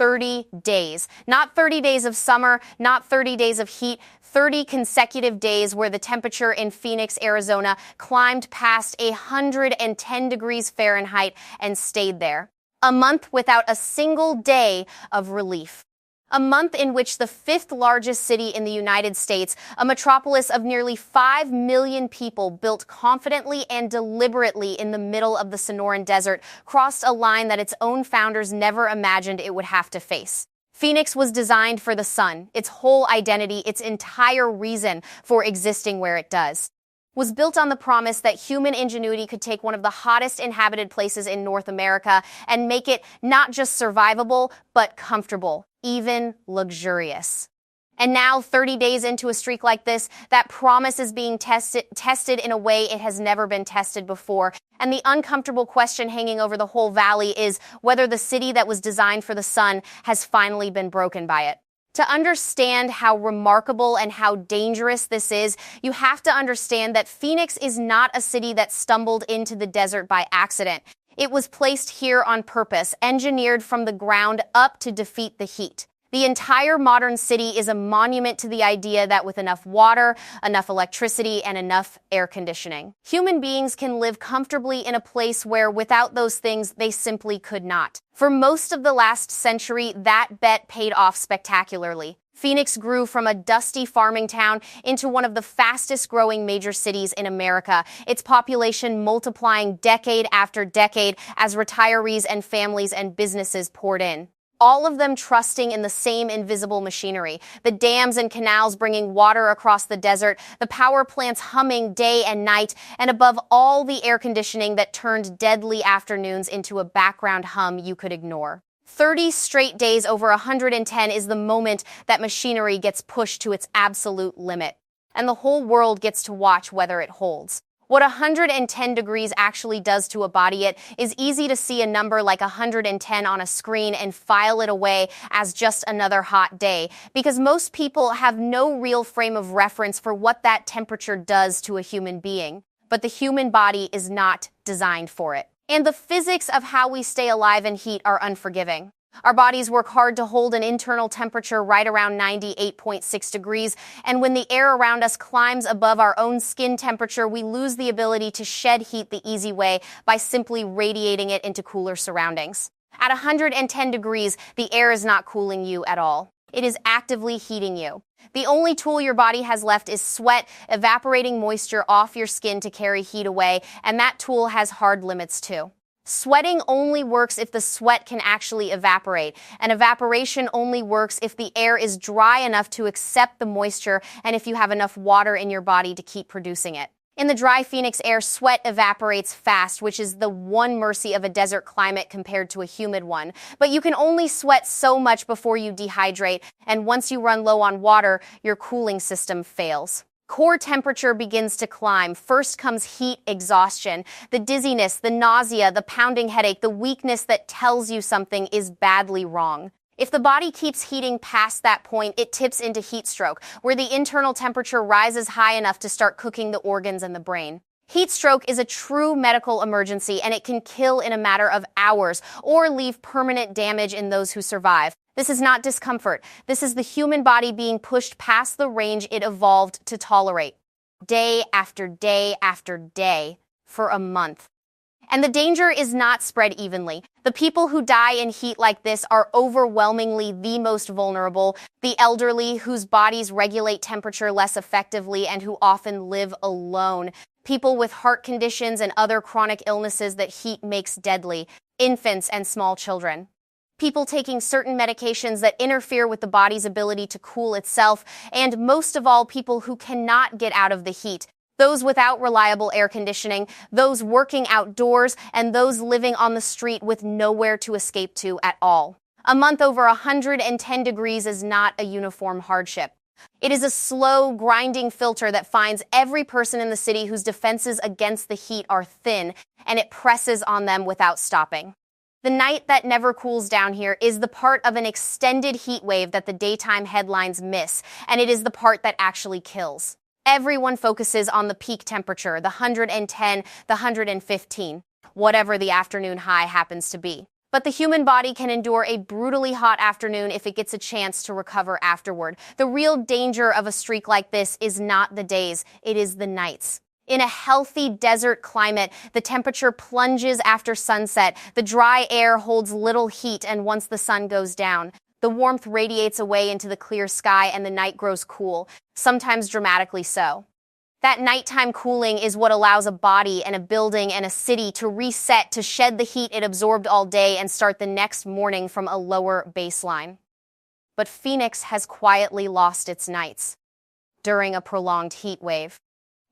30 days. Not 30 days of summer, not 30 days of heat, 30 consecutive days where the temperature in Phoenix, Arizona climbed past 110 degrees Fahrenheit and stayed there. A month without a single day of relief. A month in which the fifth largest city in the United States, a metropolis of nearly 5 million people built confidently and deliberately in the middle of the Sonoran Desert, crossed a line that its own founders never imagined it would have to face. Phoenix was designed for the sun, its whole identity, its entire reason for existing where it does. Was built on the promise that human ingenuity could take one of the hottest inhabited places in North America and make it not just survivable, but comfortable, even luxurious. And now, 30 days into a streak like this, that promise is being tested in a way it has never been tested before. And the uncomfortable question hanging over the whole valley is whether the city that was designed for the sun has finally been broken by it. To understand how remarkable and how dangerous this is, you have to understand that Phoenix is not a city that stumbled into the desert by accident. It was placed here on purpose, engineered from the ground up to defeat the heat. The entire modern city is a monument to the idea that with enough water, enough electricity, and enough air conditioning, human beings can live comfortably in a place where without those things, they simply could not. For most of the last century, that bet paid off spectacularly. Phoenix grew from a dusty farming town into one of the fastest growing major cities in America, its population multiplying decade after decade as retirees and families and businesses poured in. All of them trusting in the same invisible machinery, the dams and canals bringing water across the desert, the power plants humming day and night, and above all, the air conditioning that turned deadly afternoons into a background hum you could ignore. 30 straight days over 110 is the moment that machinery gets pushed to its absolute limit, and the whole world gets to watch whether it holds. What 110 degrees actually does to a body, it is easy to see a number like 110 on a screen and file it away as just another hot day, because most people have no real frame of reference for what that temperature does to a human being. But the human body is not designed for it. And the physics of how we stay alive in heat are unforgiving. Our bodies work hard to hold an internal temperature right around 98.6 degrees, and when the air around us climbs above our own skin temperature, we lose the ability to shed heat the easy way by simply radiating it into cooler surroundings. At 110 degrees, the air is not cooling you at all. It is actively heating you. The only tool your body has left is sweat, evaporating moisture off your skin to carry heat away, and that tool has hard limits too. Sweating only works if the sweat can actually evaporate, and evaporation only works if the air is dry enough to accept the moisture and if you have enough water in your body to keep producing it. In the dry Phoenix air, sweat evaporates fast, which is the one mercy of a desert climate compared to a humid one. But you can only sweat so much before you dehydrate, and once you run low on water, your cooling system fails. Core temperature begins to climb. First comes heat exhaustion, the dizziness, the nausea, the pounding headache, the weakness that tells you something is badly wrong. If the body keeps heating past that point, it tips into heat stroke, where the internal temperature rises high enough to start cooking the organs and the brain. Heat stroke is a true medical emergency, and it can kill in a matter of hours or leave permanent damage in those who survive. This is not discomfort. This is the human body being pushed past the range it evolved to tolerate, day after day after day, for a month. And the danger is not spread evenly. The people who die in heat like this are overwhelmingly the most vulnerable, the elderly whose bodies regulate temperature less effectively and who often live alone, people with heart conditions and other chronic illnesses that heat makes deadly, infants and small children. People taking certain medications that interfere with the body's ability to cool itself, and most of all, people who cannot get out of the heat. Those without reliable air conditioning, those working outdoors, and those living on the street with nowhere to escape to at all. A month over 110 degrees is not a uniform hardship. It is a slow, grinding filter that finds every person in the city whose defenses against the heat are thin, and it presses on them without stopping. The night that never cools down here is the part of an extended heat wave that the daytime headlines miss, and it is the part that actually kills. Everyone focuses on the peak temperature, the 110, the 115, whatever the afternoon high happens to be. But the human body can endure a brutally hot afternoon if it gets a chance to recover afterward. The real danger of a streak like this is not the days, it is the nights. In a healthy desert climate, the temperature plunges after sunset, the dry air holds little heat, and once the sun goes down, the warmth radiates away into the clear sky and the night grows cool, sometimes dramatically so. That nighttime cooling is what allows a body and a building and a city to reset, to shed the heat it absorbed all day and start the next morning from a lower baseline. But Phoenix has quietly lost its nights during a prolonged heat wave.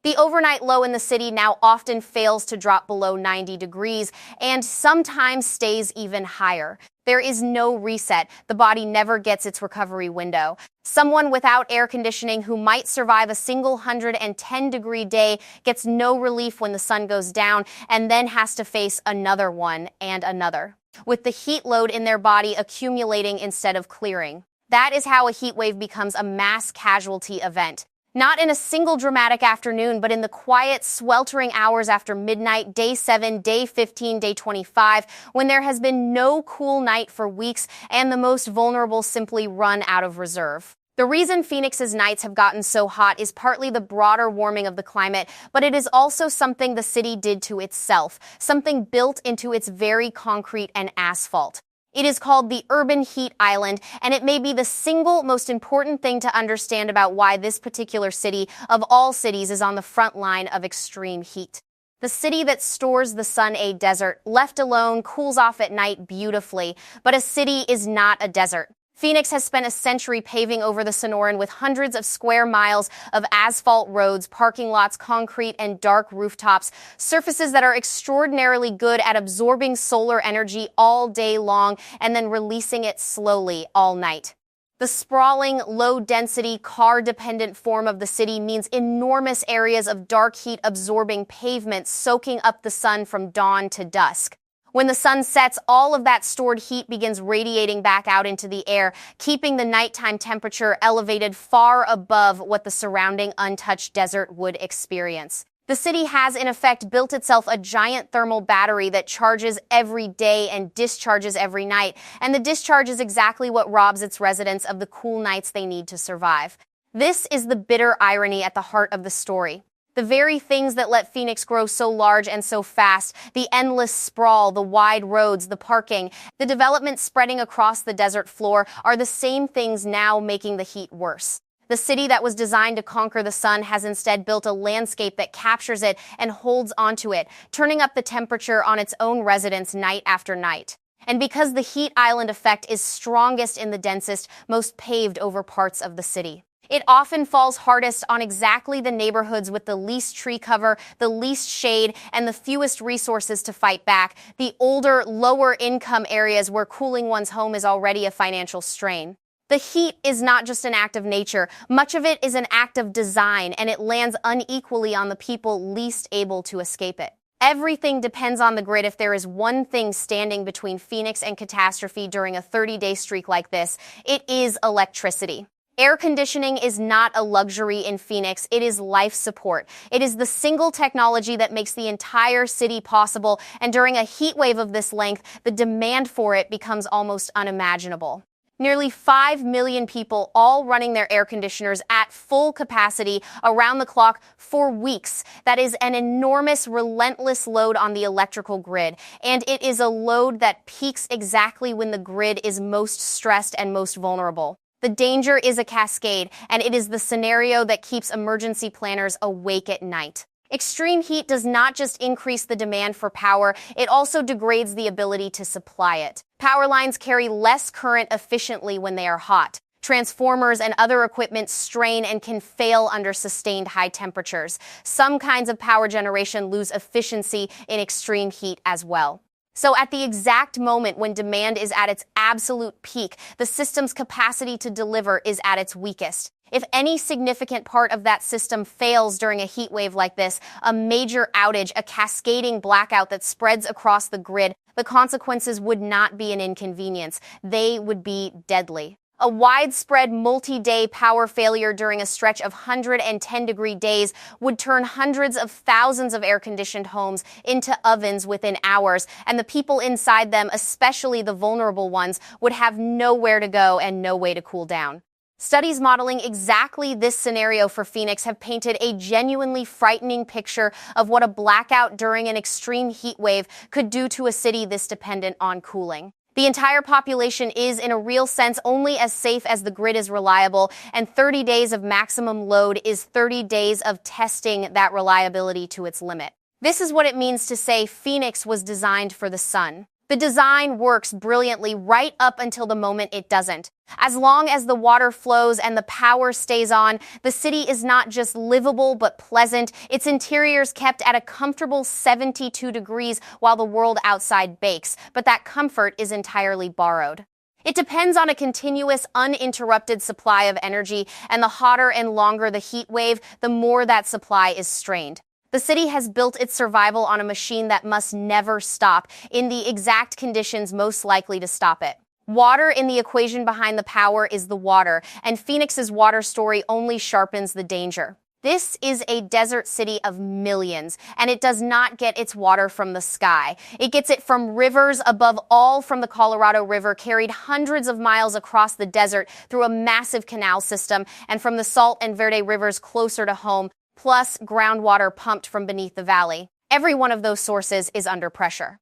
The overnight low in the city now often fails to drop below 90 degrees and sometimes stays even higher. There is no reset. The body never gets its recovery window. Someone without air conditioning who might survive a single 110-degree day gets no relief when the sun goes down and then has to face another one and another, with the heat load in their body accumulating instead of clearing. That is how a heat wave becomes a mass casualty event. Not in a single dramatic afternoon, but in the quiet, sweltering hours after midnight, day 7, day 15, day 25, when there has been no cool night for weeks and the most vulnerable simply run out of reserve. The reason Phoenix's nights have gotten so hot is partly the broader warming of the climate, but it is also something the city did to itself, something built into its very concrete and asphalt. It is called the urban heat island, and it may be the single most important thing to understand about why this particular city, of all cities, is on the front line of extreme heat. The city that stores the sun, a desert, left alone, cools off at night beautifully, but a city is not a desert. Phoenix has spent a century paving over the Sonoran with hundreds of square miles of asphalt roads, parking lots, concrete, and dark rooftops, surfaces that are extraordinarily good at absorbing solar energy all day long and then releasing it slowly all night. The sprawling, low-density, car-dependent form of the city means enormous areas of dark heat-absorbing pavement soaking up the sun from dawn to dusk. When the sun sets, all of that stored heat begins radiating back out into the air, keeping the nighttime temperature elevated far above what the surrounding untouched desert would experience. The city has, in effect, built itself a giant thermal battery that charges every day and discharges every night, and the discharge is exactly what robs its residents of the cool nights they need to survive. This is the bitter irony at the heart of the story. The very things that let Phoenix grow so large and so fast, the endless sprawl, the wide roads, the parking, the development spreading across the desert floor, are the same things now making the heat worse. The city that was designed to conquer the sun has instead built a landscape that captures it and holds onto it, turning up the temperature on its own residents night after night. And because the heat island effect is strongest in the densest, most paved over parts of the city, it often falls hardest on exactly the neighborhoods with the least tree cover, the least shade, and the fewest resources to fight back, the older, lower-income areas where cooling one's home is already a financial strain. The heat is not just an act of nature. Much of it is an act of design, and it lands unequally on the people least able to escape it. Everything depends on the grid. If there is one thing standing between Phoenix and catastrophe during a 30-day streak like this, it is electricity. Air conditioning is not a luxury in Phoenix, it is life support. It is the single technology that makes the entire city possible, and during a heat wave of this length, the demand for it becomes almost unimaginable. Nearly 5 million people all running their air conditioners at full capacity around the clock for weeks. That is an enormous, relentless load on the electrical grid, and it is a load that peaks exactly when the grid is most stressed and most vulnerable. The danger is a cascade, and it is the scenario that keeps emergency planners awake at night. Extreme heat does not just increase the demand for power, it also degrades the ability to supply it. Power lines carry less current efficiently when they are hot. Transformers and other equipment strain and can fail under sustained high temperatures. Some kinds of power generation lose efficiency in extreme heat as well. So at the exact moment when demand is at its absolute peak, the system's capacity to deliver is at its weakest. If any significant part of that system fails during a heat wave like this, a major outage, a cascading blackout that spreads across the grid, the consequences would not be an inconvenience. They would be deadly. A widespread multi-day power failure during a stretch of 110-degree days would turn hundreds of thousands of air-conditioned homes into ovens within hours, and the people inside them, especially the vulnerable ones, would have nowhere to go and no way to cool down. Studies modeling exactly this scenario for Phoenix have painted a genuinely frightening picture of what a blackout during an extreme heat wave could do to a city this dependent on cooling. The entire population is, in a real sense, only as safe as the grid is reliable, and 30 days of maximum load is 30 days of testing that reliability to its limit. This is what it means to say Phoenix was designed for the sun. The design works brilliantly right up until the moment it doesn't. As long as the water flows and the power stays on, the city is not just livable but pleasant. Its interior's kept at a comfortable 72 degrees while the world outside bakes, but that comfort is entirely borrowed. It depends on a continuous, uninterrupted supply of energy, and the hotter and longer the heat wave, the more that supply is strained. The city has built its survival on a machine that must never stop, in the exact conditions most likely to stop it. Water in the equation behind the power is the water, and Phoenix's water story only sharpens the danger. This is a desert city of millions, and it does not get its water from the sky. It gets it from rivers, above all from the Colorado River, carried hundreds of miles across the desert through a massive canal system, and from the Salt and Verde rivers closer to home, plus groundwater pumped from beneath the valley. Every one of those sources is under pressure.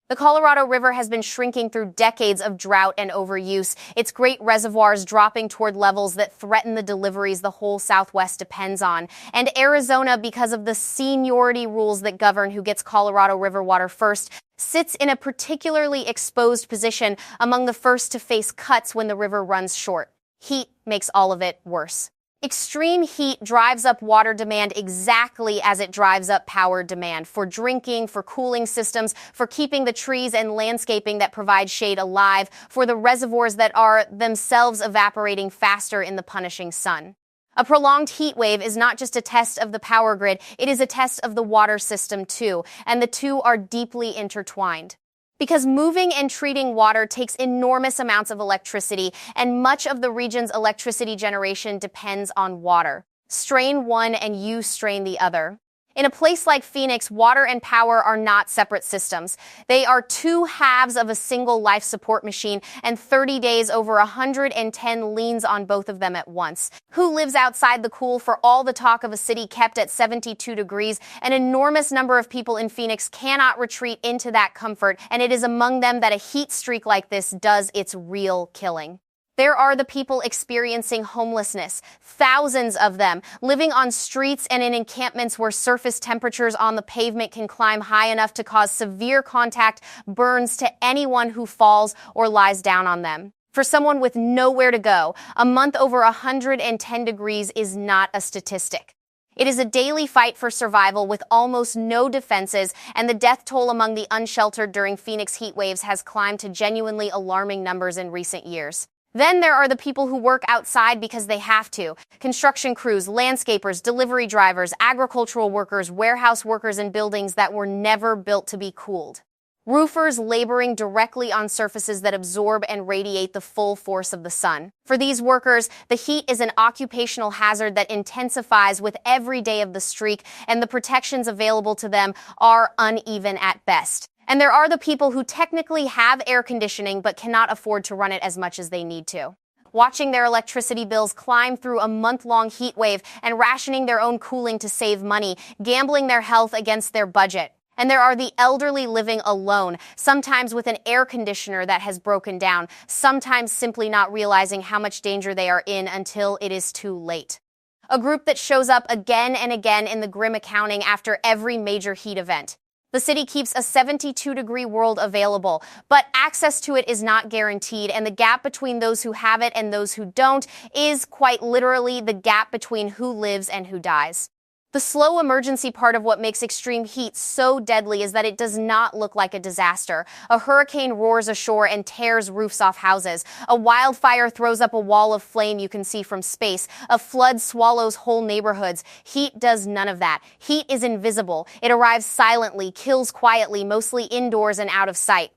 The Colorado River has been shrinking through decades of drought and overuse, its great reservoirs dropping toward levels that threaten the deliveries the whole Southwest depends on. And Arizona, because of the seniority rules that govern who gets Colorado River water first, sits in a particularly exposed position among the first to face cuts when the river runs short. Heat makes all of it worse. Extreme heat drives up water demand exactly as it drives up power demand for drinking, for cooling systems, for keeping the trees and landscaping that provide shade alive, for the reservoirs that are themselves evaporating faster in the punishing sun. A prolonged heat wave is not just a test of the power grid, it is a test of the water system too, and the two are deeply intertwined. Because moving and treating water takes enormous amounts of electricity, and much of the region's electricity generation depends on water. Strain one and you strain the other. In a place like Phoenix, water and power are not separate systems. They are two halves of a single life support machine, and 30 days over 110 leans on both of them at once. Who lives outside the cool? For all the talk of a city kept at 72 degrees, an enormous number of people in Phoenix cannot retreat into that comfort, and it is among them that a heat streak like this does its real killing. There are the people experiencing homelessness, thousands of them, living on streets and in encampments where surface temperatures on the pavement can climb high enough to cause severe contact burns to anyone who falls or lies down on them. For someone with nowhere to go, a month over 110 degrees is not a statistic. It is a daily fight for survival with almost no defenses, and the death toll among the unsheltered during Phoenix heat waves has climbed to genuinely alarming numbers in recent years. Then there are the people who work outside because they have to. Construction crews, landscapers, delivery drivers, agricultural workers, warehouse workers in buildings that were never built to be cooled. Roofers laboring directly on surfaces that absorb and radiate the full force of the sun. For these workers, the heat is an occupational hazard that intensifies with every day of the streak, and the protections available to them are uneven at best. And there are the people who technically have air conditioning but cannot afford to run it as much as they need to. Watching their electricity bills climb through a month-long heat wave and rationing their own cooling to save money, gambling their health against their budget. And there are the elderly living alone, sometimes with an air conditioner that has broken down, sometimes simply not realizing how much danger they are in until it is too late. A group that shows up again and again in the grim accounting after every major heat event. The city keeps a 72-degree world available, but access to it is not guaranteed, and the gap between those who have it and those who don't is quite literally the gap between who lives and who dies. The slow emergency part of what makes extreme heat so deadly is that it does not look like a disaster. A hurricane roars ashore and tears roofs off houses. A wildfire throws up a wall of flame you can see from space. A flood swallows whole neighborhoods. Heat does none of that. Heat is invisible. It arrives silently, kills quietly, mostly indoors and out of sight,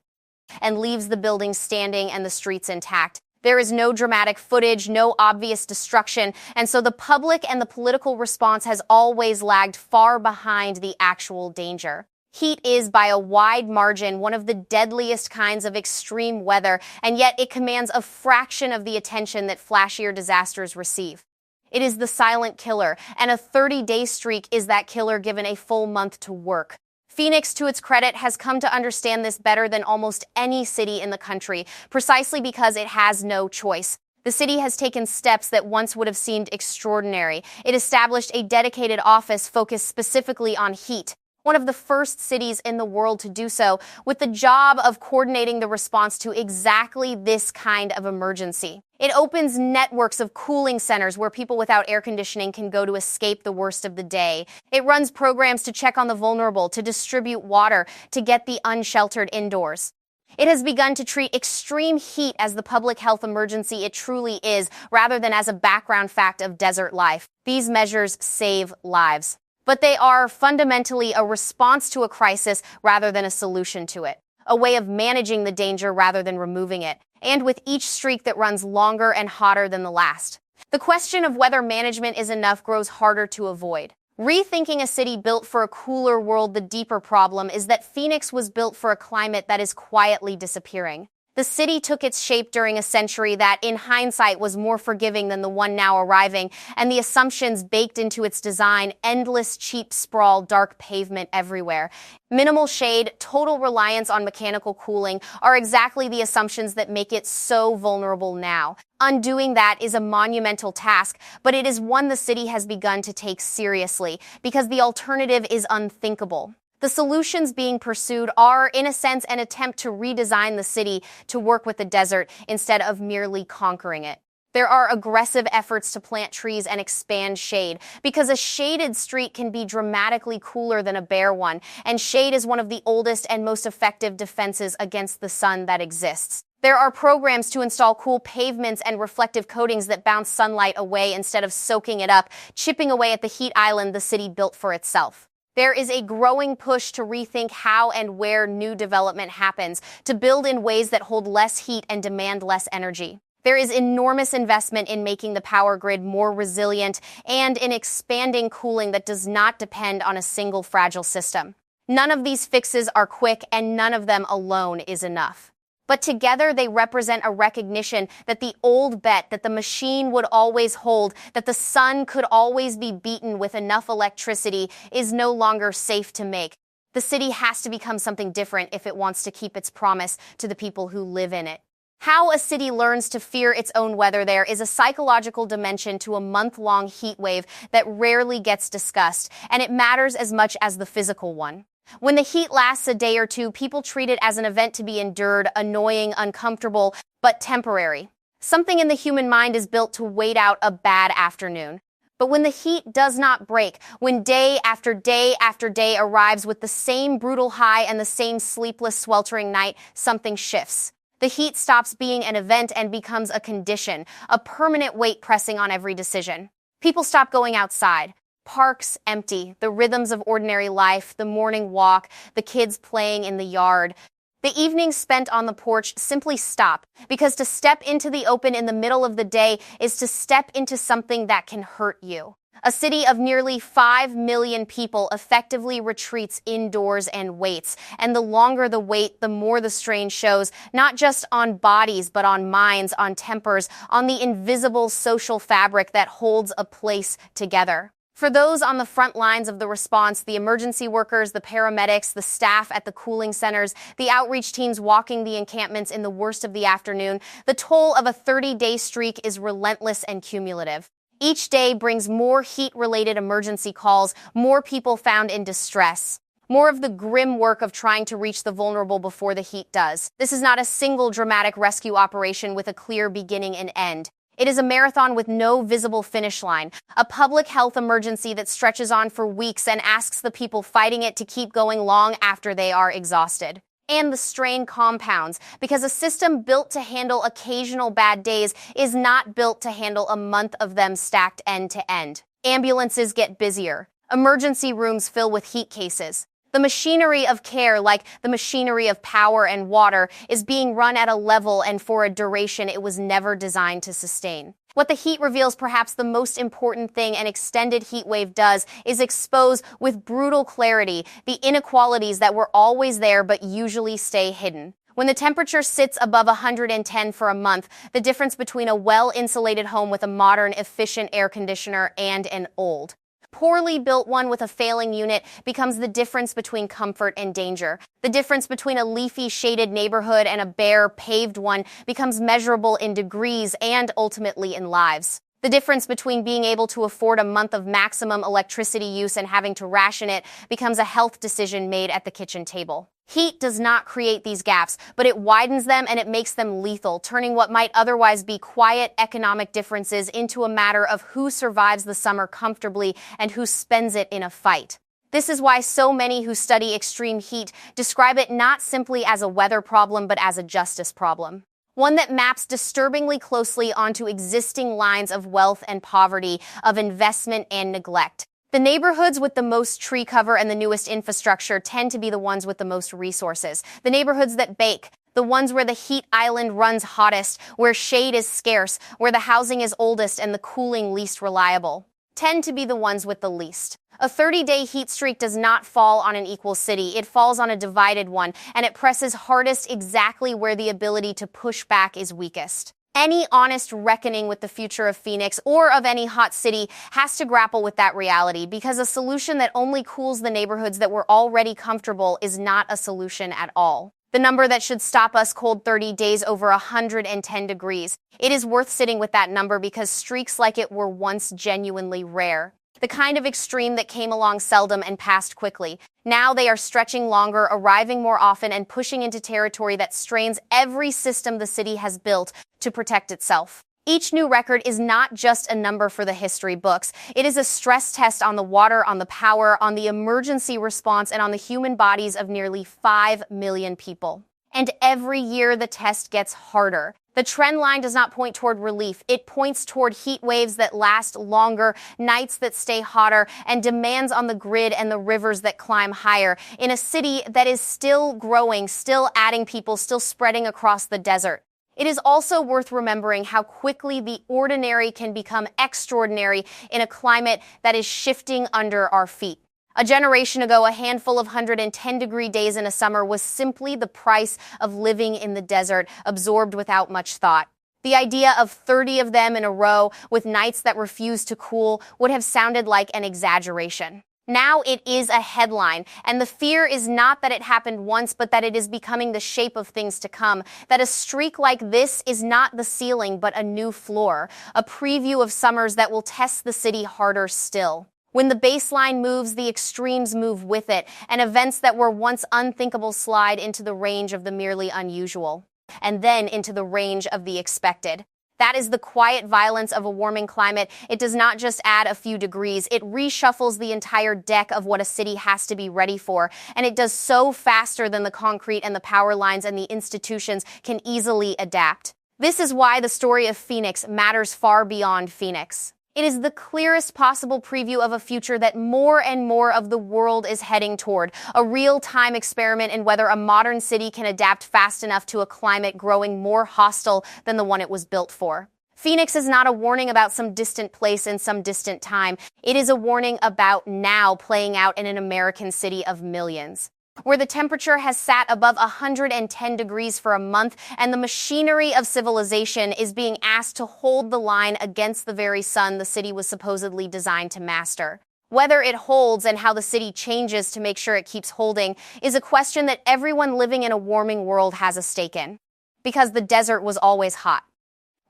and leaves the buildings standing and the streets intact. There is no dramatic footage, no obvious destruction, and so the public and the political response has always lagged far behind the actual danger. Heat is, by a wide margin, one of the deadliest kinds of extreme weather, and yet it commands a fraction of the attention that flashier disasters receive. It is the silent killer, and a 30-day streak is that killer given a full month to work. Phoenix, to its credit, has come to understand this better than almost any city in the country, precisely because it has no choice. The city has taken steps that once would have seemed extraordinary. It established a dedicated office focused specifically on heat, one of the first cities in the world to do so, with the job of coordinating the response to exactly this kind of emergency. It opens networks of cooling centers where people without air conditioning can go to escape the worst of the day. It runs programs to check on the vulnerable, to distribute water, to get the unsheltered indoors. It has begun to treat extreme heat as the public health emergency it truly is, rather than as a background fact of desert life. These measures save lives. But they are fundamentally a response to a crisis rather than a solution to it, a way of managing the danger rather than removing it, and with each streak that runs longer and hotter than the last. The question of whether management is enough grows harder to avoid. Rethinking a city built for a cooler world, the deeper problem is that Phoenix was built for a climate that is quietly disappearing. The city took its shape during a century that, in hindsight, was more forgiving than the one now arriving, and the assumptions baked into its design, endless cheap sprawl, dark pavement everywhere, minimal shade, total reliance on mechanical cooling, are exactly the assumptions that make it so vulnerable now. Undoing that is a monumental task, but it is one the city has begun to take seriously, because the alternative is unthinkable. The solutions being pursued are, in a sense, an attempt to redesign the city to work with the desert instead of merely conquering it. There are aggressive efforts to plant trees and expand shade, because a shaded street can be dramatically cooler than a bare one, and shade is one of the oldest and most effective defenses against the sun that exists. There are programs to install cool pavements and reflective coatings that bounce sunlight away instead of soaking it up, chipping away at the heat island the city built for itself. There is a growing push to rethink how and where new development happens, to build in ways that hold less heat and demand less energy. There is enormous investment in making the power grid more resilient and in expanding cooling that does not depend on a single fragile system. None of these fixes are quick, and none of them alone is enough. But together they represent a recognition that the old bet that the machine would always hold, that the sun could always be beaten with enough electricity, is no longer safe to make. The city has to become something different if it wants to keep its promise to the people who live in it. How a city learns to fear its own weather there is a psychological dimension to a month-long heat wave that rarely gets discussed, and it matters as much as the physical one. When the heat lasts a day or two, people treat it as an event to be endured, annoying, uncomfortable, but temporary. Something in the human mind is built to wait out a bad afternoon. But when the heat does not break, when day after day after day arrives with the same brutal high and the same sleepless, sweltering night, something shifts. The heat stops being an event and becomes a condition, a permanent weight pressing on every decision. People stop going outside. Parks empty, the rhythms of ordinary life, the morning walk, the kids playing in the yard. The evenings spent on the porch simply stop, because to step into the open in the middle of the day is to step into something that can hurt you. A city of nearly 5 million people effectively retreats indoors and waits, and the longer the wait, the more the strain shows, not just on bodies, but on minds, on tempers, on the invisible social fabric that holds a place together. For those on the front lines of the response, the emergency workers, the paramedics, the staff at the cooling centers, the outreach teams walking the encampments in the worst of the afternoon, the toll of a 30-day streak is relentless and cumulative. Each day brings more heat-related emergency calls, more people found in distress, more of the grim work of trying to reach the vulnerable before the heat does. This is not a single dramatic rescue operation with a clear beginning and end. It is a marathon with no visible finish line, a public health emergency that stretches on for weeks and asks the people fighting it to keep going long after they are exhausted. And the strain compounds, because a system built to handle occasional bad days is not built to handle a month of them stacked end to end. Ambulances get busier. Emergency rooms fill with heat cases. The machinery of care, like the machinery of power and water, is being run at a level and for a duration it was never designed to sustain. What the heat reveals, perhaps the most important thing an extended heat wave does, is expose with brutal clarity the inequalities that were always there but usually stay hidden. When the temperature sits above 110 for a month, the difference between a well-insulated home with a modern, efficient air conditioner and an old, poorly built one with a failing unit becomes the difference between comfort and danger. The difference between a leafy, shaded neighborhood and a bare, paved one becomes measurable in degrees and ultimately in lives. The difference between being able to afford a month of maximum electricity use and having to ration it becomes a health decision made at the kitchen table. Heat does not create these gaps, but it widens them and it makes them lethal, turning what might otherwise be quiet economic differences into a matter of who survives the summer comfortably and who spends it in a fight. This is why so many who study extreme heat describe it not simply as a weather problem, but as a justice problem. One that maps disturbingly closely onto existing lines of wealth and poverty, of investment and neglect. The neighborhoods with the most tree cover and the newest infrastructure tend to be the ones with the most resources. The neighborhoods that bake, the ones where the heat island runs hottest, where shade is scarce, where the housing is oldest and the cooling least reliable, tend to be the ones with the least. A 30-day heat streak does not fall on an equal city. It falls on a divided one, and it presses hardest exactly where the ability to push back is weakest. Any honest reckoning with the future of Phoenix or of any hot city has to grapple with that reality, because a solution that only cools the neighborhoods that were already comfortable is not a solution at all. The number that should stop us cold 30 days over 110 degrees. It is worth sitting with that number because streaks like it were once genuinely rare. The kind of extreme that came along seldom and passed quickly. Now they are stretching longer, arriving more often, and pushing into territory that strains every system the city has built to protect itself. Each new record is not just a number for the history books. It is a stress test on the water, on the power, on the emergency response, and on the human bodies of nearly 5 million people. And every year the test gets harder. The trend line does not point toward relief. It points toward heat waves that last longer, nights that stay hotter, and demands on the grid and the rivers that climb higher in a city that is still growing, still adding people, still spreading across the desert. It is also worth remembering how quickly the ordinary can become extraordinary in a climate that is shifting under our feet. A generation ago, a handful of 110-degree days in a summer was simply the price of living in the desert, absorbed without much thought. The idea of 30 of them in a row, with nights that refused to cool, would have sounded like an exaggeration. Now it is a headline, and the fear is not that it happened once, but that it is becoming the shape of things to come, that a streak like this is not the ceiling, but a new floor, a preview of summers that will test the city harder still. When the baseline moves, the extremes move with it, and events that were once unthinkable slide into the range of the merely unusual, and then into the range of the expected. That is the quiet violence of a warming climate. It does not just add a few degrees, it reshuffles the entire deck of what a city has to be ready for, and it does so faster than the concrete and the power lines and the institutions can easily adapt. This is why the story of Phoenix matters far beyond Phoenix. It is the clearest possible preview of a future that more and more of the world is heading toward, a real-time experiment in whether a modern city can adapt fast enough to a climate growing more hostile than the one it was built for. Phoenix is not a warning about some distant place in some distant time. It is a warning about now playing out in an American city of millions, where the temperature has sat above 110 degrees for a month, and the machinery of civilization is being asked to hold the line against the very sun the city was supposedly designed to master. Whether it holds and how the city changes to make sure it keeps holding is a question that everyone living in a warming world has a stake in, because the desert was always hot.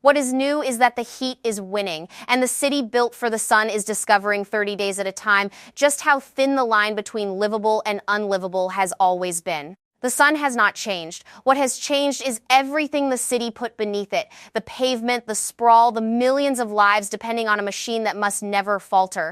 What is new is that the heat is winning, and the city built for the sun is discovering 30 days at a time just how thin the line between livable and unlivable has always been. The sun has not changed. What has changed is everything the city put beneath it: the pavement, the sprawl, the millions of lives depending on a machine that must never falter.